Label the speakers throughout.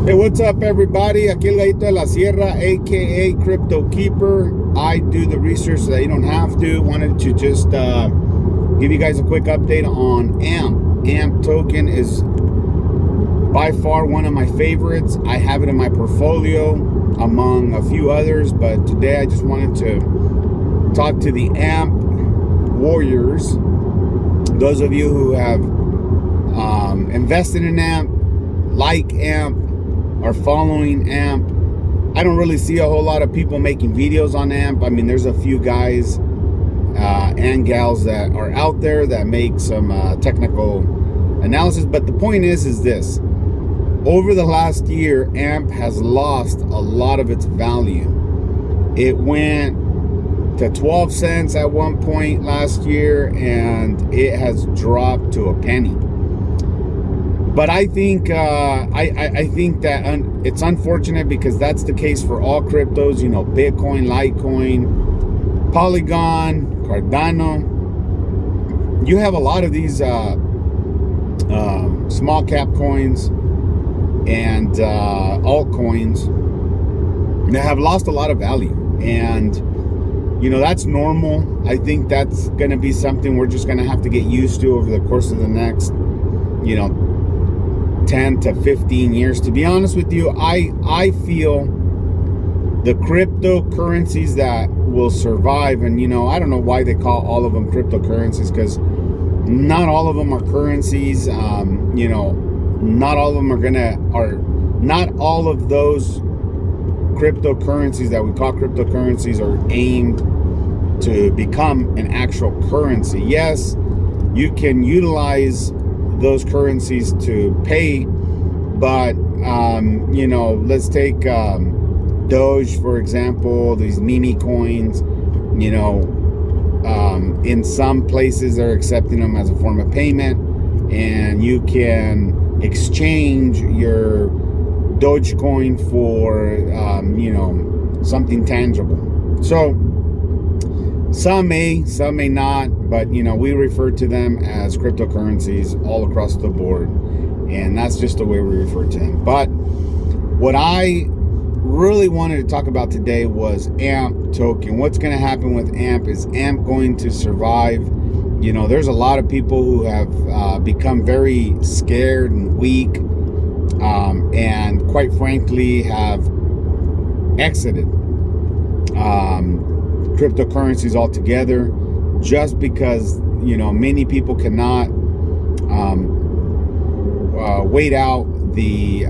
Speaker 1: Hey, what's up, everybody? Aquí el Gallito de la Sierra, aka Crypto Keeper. I do the research so that you don't have to. Wanted to just give you guys a quick update on AMP. AMP token is by far one of my favorites. I have it in my portfolio among a few others, but today I just wanted to talk to the AMP warriors. Those of you who have invested in AMP, like AMP, are following AMP. I don't really see a whole lot of people making videos on AMP. I mean, there's a few guys and gals that are out there that make some technical analysis, but the point is this: over the last year, AMP has lost a lot of its value. It went to 12 cents at one point last year, and it has dropped to a penny. But I think I think that it's unfortunate because that's the case for all cryptos. You know, Bitcoin, Litecoin, Polygon, Cardano. You have a lot of these small cap coins and altcoins that have lost a lot of value, and you know, that's normal. I think that's going to be something we're just going to have to get used to over the course of the next, 10 to 15 years. To be honest with you, I feel the cryptocurrencies that will survive, and I don't know why they call all of them cryptocurrencies, because not all of them are currencies. Not all of them not all of those cryptocurrencies that we call cryptocurrencies are aimed to become an actual currency. Yes, you can utilize those currencies to pay, but let's take Doge, for example. These meme coins, in some places they're accepting them as a form of payment, and you can exchange your Dogecoin for something tangible. So some may not, but we refer to them as cryptocurrencies all across the board, and that's just the way we refer to them. But what I really wanted to talk about today was AMP token. What's going to happen with AMP? Is AMP going to survive? There's a lot of people who have become very scared and weak, and quite frankly have exited cryptocurrencies altogether, just because many people cannot wait out the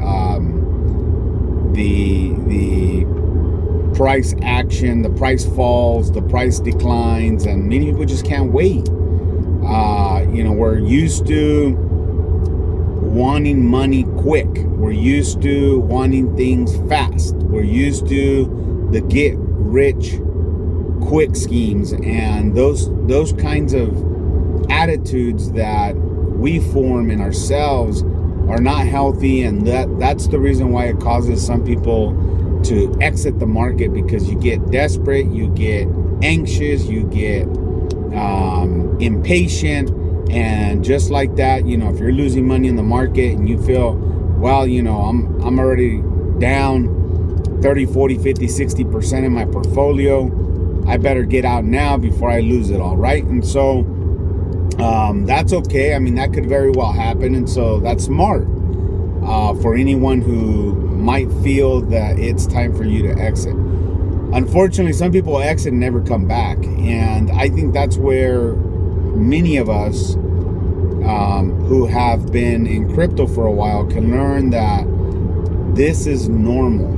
Speaker 1: price action, the price falls, the price declines, and many people just can't wait. We're used to wanting money quick. We're used to wanting things fast. We're used to the get rich quick schemes, and those kinds of attitudes that we form in ourselves are not healthy, and that's the reason why it causes some people to exit the market, because you get desperate, you get anxious, you get impatient, and just like that, if you're losing money in the market and you feel, well, I'm already down 30, 40, 50, 60% in my portfolio, I better get out now before I lose it all, right? And so that's okay. I mean, that could very well happen, and so that's smart for anyone who might feel that it's time for you to exit. Unfortunately, some people exit and never come back, and I think that's where many of us who have been in crypto for a while can learn that this is normal.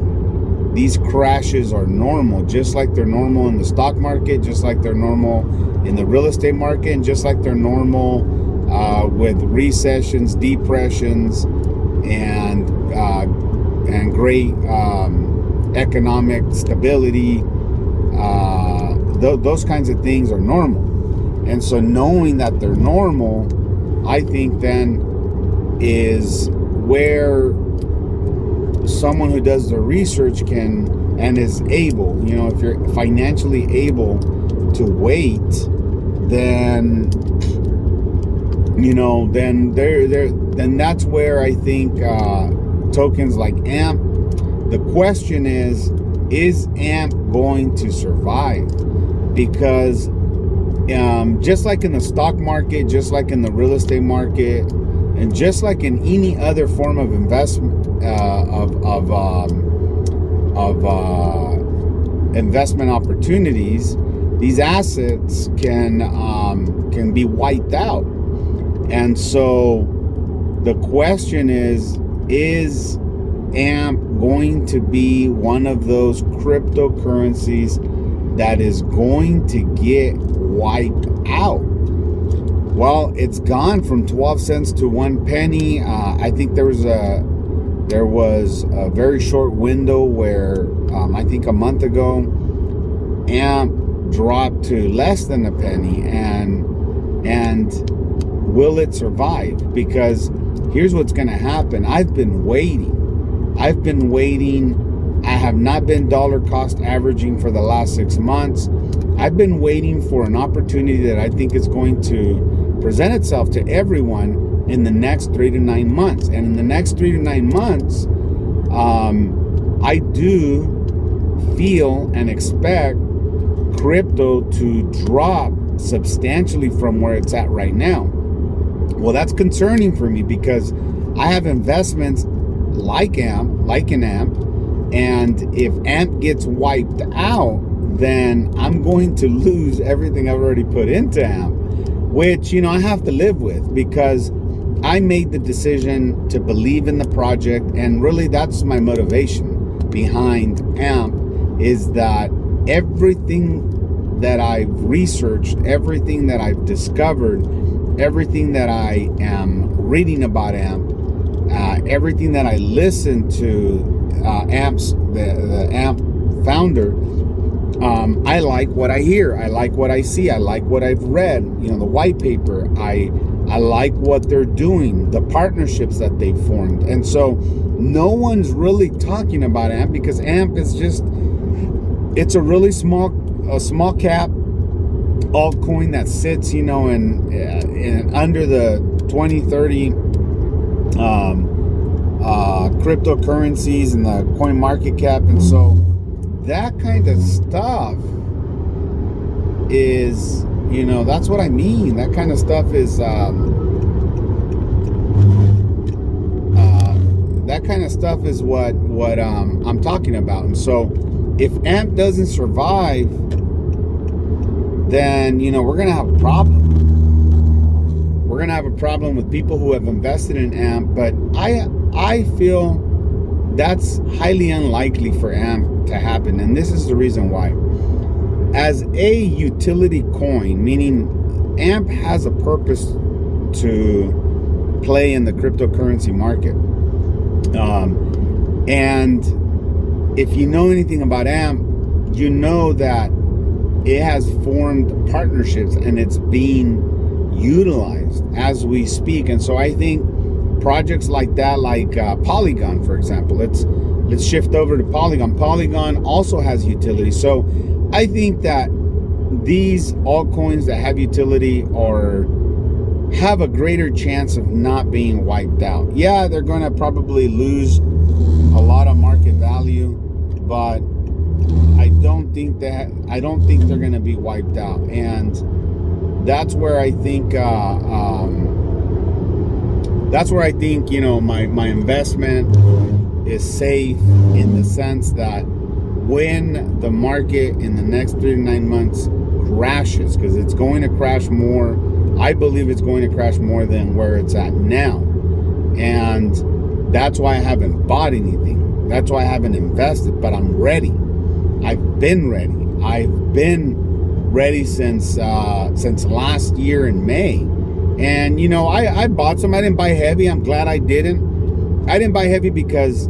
Speaker 1: These crashes are normal, just like they're normal in the stock market, just like they're normal in the real estate market, and just like they're normal with recessions, depressions, and great economic stability. Those kinds of things are normal. And so knowing that they're normal, I think then is where someone who does the research can and is able, if you're financially able to wait, then then that's where I think tokens like AMP. The question is AMP going to survive? Because just like in the stock market, just like in the real estate market, and just like in any other form of investment, investment opportunities, these assets can be wiped out. And so the question is AMP going to be one of those cryptocurrencies that is going to get wiped out? Well, it's gone from 12 cents to 1 penny. I think there was a very short window where I think a month ago AMP dropped to less than a penny, and will it survive? Because here's what's going to happen. I've been waiting. I have not been dollar cost averaging for the last 6 months. I've been waiting for an opportunity that I think is going to present itself to everyone in the next 3 to 9 months. And in the next 3 to 9 months, I do feel and expect crypto to drop substantially from where it's at right now. Well, that's concerning for me because I have investments like an AMP, and if AMP gets wiped out, then I'm going to lose everything I've already put into AMP, which, I have to live with, because I made the decision to believe in the project, and really that's my motivation behind AMP, is that everything that I've researched, everything that I've discovered, everything that I am reading about AMP, everything that I listen to the AMP founder, I like what I hear. I like what I see. I like what I've read. The white paper. I like what they're doing, the partnerships that they've formed. And so no one's really talking about AMP because AMP is it's a really small cap altcoin that sits, in under the 20, 30 cryptocurrencies and the coin market cap. And so that kind of stuff is, that's what I mean. That kind of stuff is what I'm talking about. And so if AMP doesn't survive, then we're gonna have a problem. We're gonna have a problem with people who have invested in AMP. But I feel that's highly unlikely for AMP to happen, and this is the reason why. As a utility coin, meaning AMP has a purpose to play in the cryptocurrency market, and if you know anything about AMP, you know that it has formed partnerships and it's being utilized as we speak. And so I think projects like that, like Polygon, for example, let's shift over to Polygon. Polygon also has utility. So I think that these altcoins that have utility have a greater chance of not being wiped out. Yeah, they're going to probably lose a lot of market value, but I don't think they're going to be wiped out. And that's where I think my investment is safe, in the sense that when the market in the next 3 to 9 months crashes, because it's going to crash more, I believe it's going to crash more than where it's at now. And that's why I haven't bought anything. That's why I haven't invested, but I'm ready. I've been ready. I've been ready since last year in May. And, I bought some. I didn't buy heavy. I'm glad I didn't. I didn't buy heavy because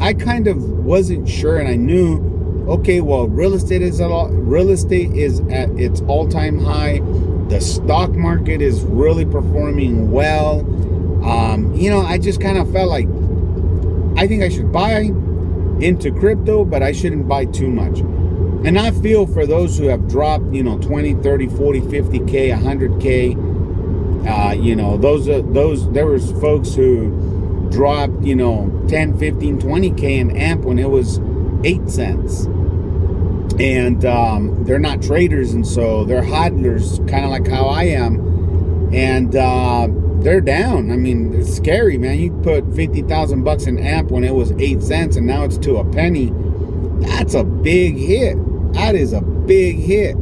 Speaker 1: I kind of wasn't sure, and I knew, okay, well, real estate is at its all-time high. The stock market is really performing well. I just kind of felt like I think I should buy into crypto, but I shouldn't buy too much. And I feel for those who have dropped, 20, 30, 40, 50K, 100K, there was folks who dropped, 10, 15, 20K an amp when it was 8 cents. And they're not traders, and so they're hodlers, kind of like how I am. And they're down. I mean, it's scary, man. You put $50,000 in amp when it was 8 cents, and now it's to a penny. That's a big hit. That is a big hit.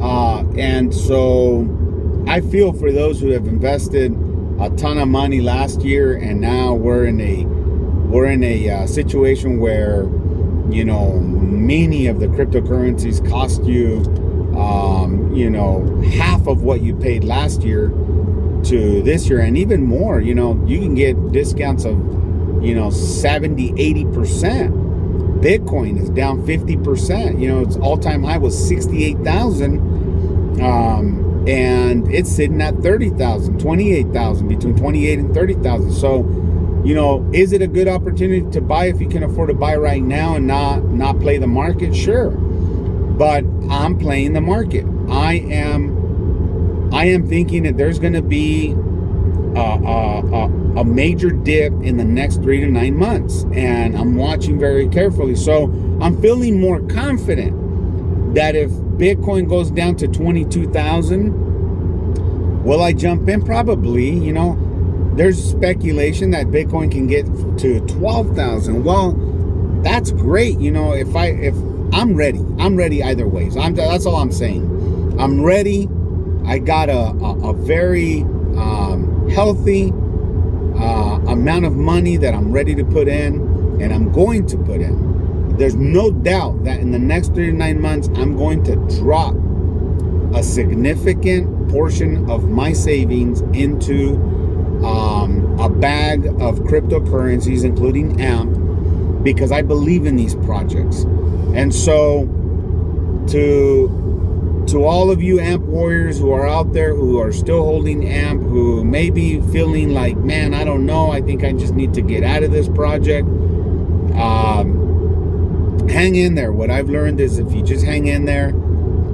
Speaker 1: And so I feel for those who have invested a ton of money last year, and now we're in a situation where, many of the cryptocurrencies cost you, half of what you paid last year to this year, and even more. You can get discounts of, 70, 80%. Bitcoin is down 50%. Its all-time high was 68,000, and it's sitting at 30,000, 28,000, between 28 and 30,000. So, is it a good opportunity to buy if you can afford to buy right now and not play the market? Sure, but I'm playing the market. I am thinking that there's going to be a major dip in the next 3 to 9 months, and I'm watching very carefully. So I'm feeling more confident that if Bitcoin goes down to 22,000, will I jump in? Probably. There's speculation that Bitcoin can get to 12,000. Well, that's great. If I'm ready either ways. That's all I'm saying. I'm ready. I got a very healthy amount of money that I'm ready to put in, and I'm going to put in. There's no doubt that in the next 3 to 9 months, I'm going to drop a significant portion of my savings into a bag of cryptocurrencies, including AMP, because I believe in these projects. And so to all of you AMP warriors who are out there, who are still holding AMP, who may be feeling like, man, I don't know, I think I just need to get out of this project, hang in there. What I've learned is if you just hang in there,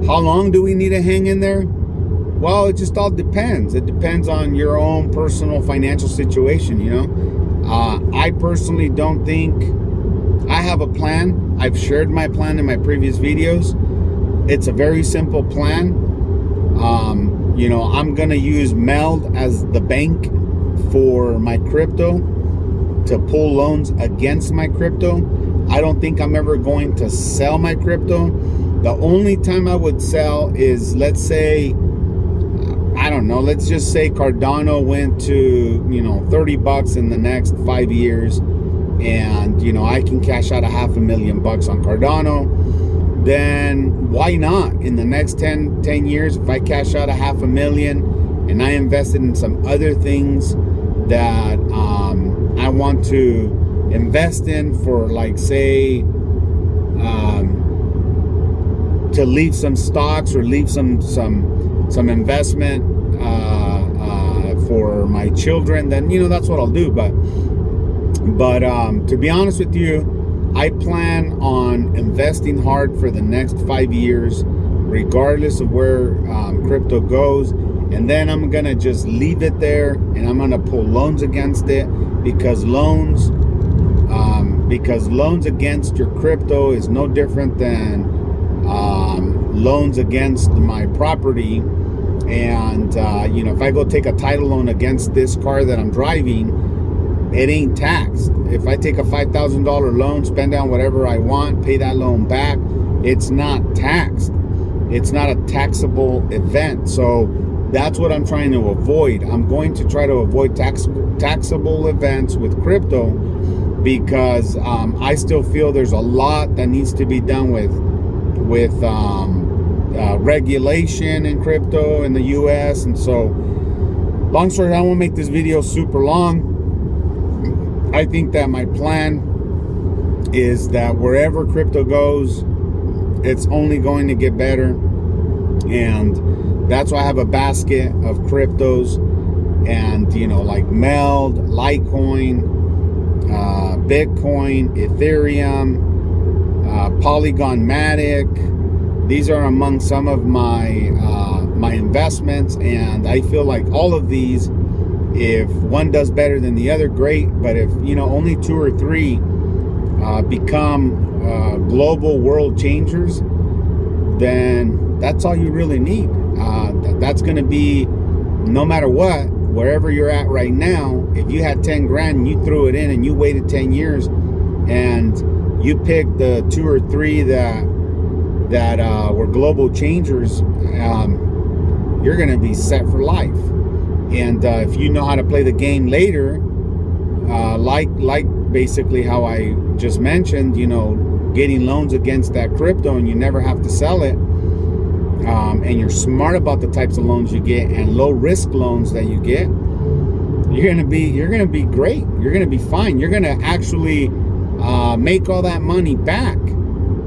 Speaker 1: how long do we need to hang in there? Well, it just all depends. It depends on your own personal financial situation, I personally don't think I have a plan. I've shared my plan in my previous videos. It's a very simple plan. I'm going to use Meld as the bank for my crypto to pull loans against my crypto. I don't think I'm ever going to sell my crypto. The only time I would sell is, let's say, I don't know, let's just say Cardano went to, $30 in the next 5 years, and, I can cash out $500,000 on Cardano. Then why not? In the next 10 years, if I cash out $500,000 and I invested in some other things that I want to invest in for, like, say, to leave some stocks or leave some investment for my children, then that's what I'll do. But to be honest with you, I plan on investing hard for the next 5 years, regardless of where crypto goes. And then I'm gonna just leave it there, and I'm gonna pull loans against it, because loans against your crypto is no different than loans against my property. And if I go take a title loan against this car that I'm driving, it ain't taxed. If I take a $5,000 loan, spend down whatever I want, pay that loan back, it's not taxed. It's not a taxable event. So that's what I'm trying to avoid. I'm going to try to avoid taxable events with crypto, because I still feel there's a lot that needs to be done with regulation in crypto in the US. And so, long story, I won't make this video super long. I think that my plan is that wherever crypto goes, it's only going to get better. And that's why I have a basket of cryptos, and like Meld, Litecoin, Bitcoin, Ethereum, Polygon Matic. These are among some of my investments, and I feel like all of these If one does better than the other, great. But if, you know, only 2 or 3 become global world changers, then that's all you really need. That's going to be, no matter what, wherever you're at right now, if you had 10 grand and you threw it in and you waited 10 years and you picked the 2 or 3 that were global changers, you're going to be set for life. And if you know how to play the game later, like basically how I just mentioned, you know, getting loans against that crypto and you never have to sell it, and you're smart about the types of loans you get and low risk loans that you get, you're gonna be great. You're gonna be fine. You're gonna actually make all that money back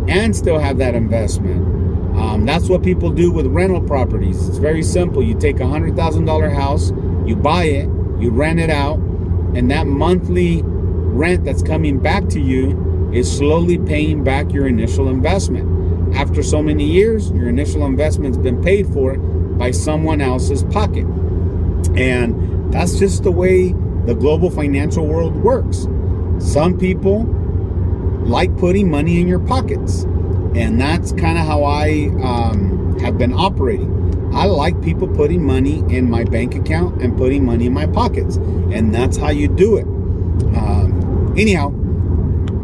Speaker 1: and still have that investment. That's what people do with rental properties. It's very simple. You take $100,000 house, you buy it, you rent it out, and that monthly rent that's coming back to you is slowly paying back your initial investment. After so many years, your initial investment's been paid for by someone else's pocket. And that's just the way the global financial world works. Some people like putting money in your pockets. And that's kind of how I have been operating. I like people putting money in my bank account and putting money in my pockets. And that's how you do it. Anyhow,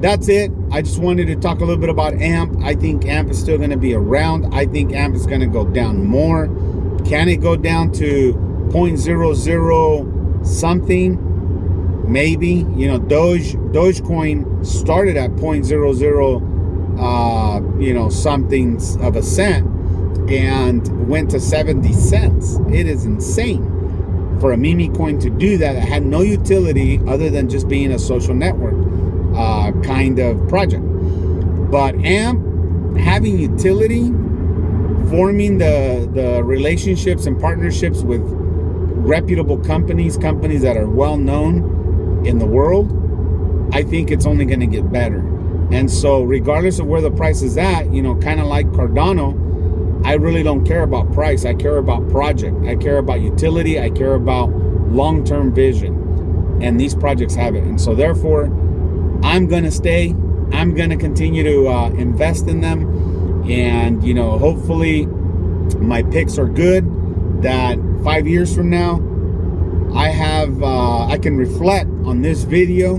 Speaker 1: that's it. I just wanted to talk a little bit about AMP. I think AMP is still going to be around. I think AMP is going to go down more. Can it go down to 0.00 something? Maybe. You know, Dogecoin started at 0.00 you know, something of a cent and went to 70 cents. It is insane for a meme coin to do that. It had no utility other than just being a social network kind of project. But AMP having utility, forming the relationships and partnerships with reputable companies that are well known in the world, I think it's only going to get better. And so regardless of where the price is at, you know, kind of like Cardano, I really don't care about price. I care about project. I care about utility. I care about long-term vision. And these projects have it. And so therefore, I'm going to stay. I'm going to continue to invest in them. And, you know, hopefully my picks are good, that 5 years from now, I can reflect on this video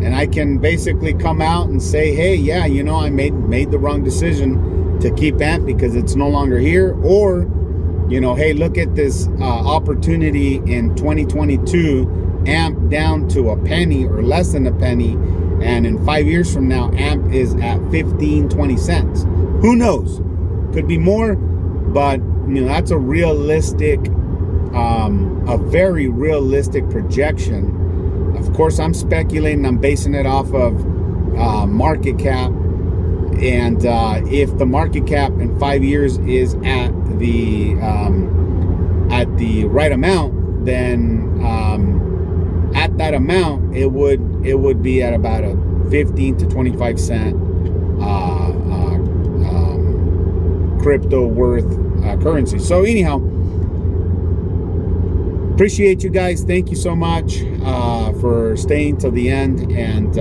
Speaker 1: and I can basically come out and say, hey, yeah, you know, I made the wrong decision to keep AMP because it's no longer here. Or, you know, hey, look at this opportunity in 2022, AMP down to a penny or less than a penny. And in 5 years from now, AMP is at 15-20 cents. Who knows? Could be more, but, you know, that's a realistic, a very realistic projection. Of course, I'm speculating. I'm basing it off of market cap. And if the market cap in 5 years is at the right amount, then at that amount, it would be at about a 15 to 25 cent crypto worth currency. So anyhow, appreciate you guys. Thank you so much for staying till the end. And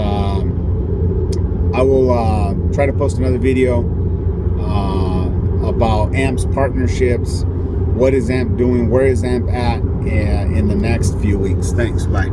Speaker 1: I will try to post another video about AMP's partnerships. What is AMP doing? Where is AMP at in the next few weeks? Thanks. Bye.